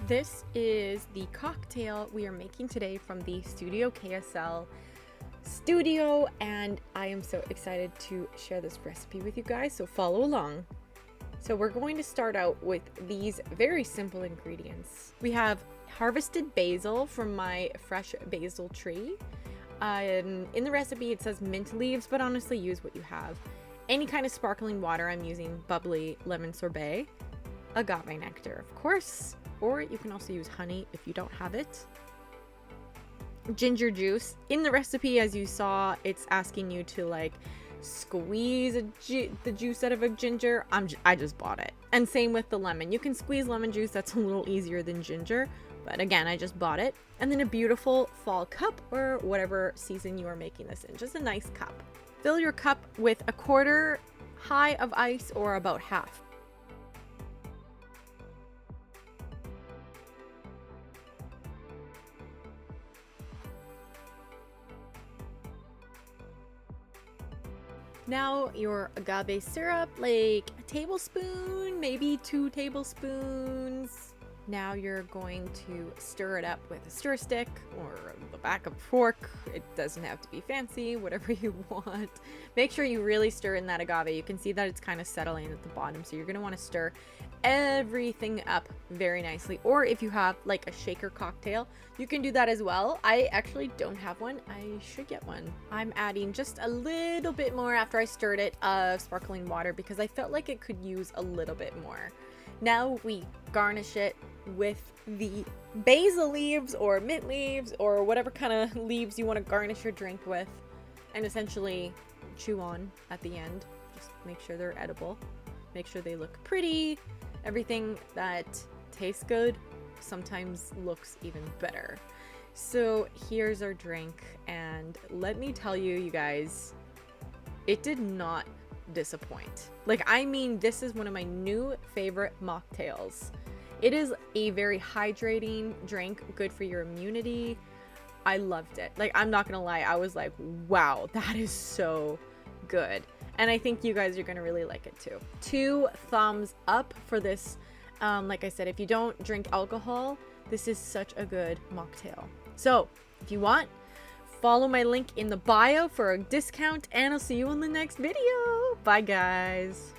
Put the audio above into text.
This is the cocktail we are making today from the Studio KSL studio, and I am so excited to share this recipe with you guys, so follow along. So we're going to start out with these very simple ingredients. We have harvested basil from my fresh basil tree. In the recipe it says mint leaves, but honestly use what you have. Any kind of sparkling water. I'm using bubbly lemon sorbet. Agave nectar, of course, or you can also use honey if you don't have it. Ginger juice. In the recipe, as you saw, it's asking you to like squeeze the juice out of a ginger. I just bought it. And same with the lemon. You can squeeze lemon juice. That's a little easier than ginger, but again, I just bought it. And then a beautiful fall cup, or whatever season you are making this in, just a nice cup. Fill your cup with a quarter high of ice, or about half. Now your agave syrup, like a tablespoon, maybe 2 tablespoons. Now you're going to stir it up with a stir stick or the back of a fork. It doesn't have to be fancy, whatever you want. Make sure you really stir in that agave. You can see that it's kind of settling at the bottom, so you're going to want to stir everything up very nicely. Or if you have like a shaker cocktail, you can do that as well. I actually don't have one. I should get one. I'm adding just a little bit more after I stirred it of sparkling water because I felt like it could use a little bit more. Now we garnish it with the basil leaves or mint leaves or whatever kind of leaves you want to garnish your drink with, and essentially chew on at the end. Just make sure they're edible. Make sure they look pretty. Everything that tastes good sometimes looks even better. So here's our drink, and let me tell you, you guys, it did not disappoint. Like, I mean, this is one of my new favorite mocktails. It is a very hydrating drink, good for your immunity. I loved it. Like, I'm not gonna lie, I was like, wow, that is so good. And I think you guys are gonna really like it too. 2 thumbs up for this. Like I said, if you don't drink alcohol, this is such a good mocktail. So if you want, follow my link in the bio for a discount, and I'll see you in the next video. Bye guys.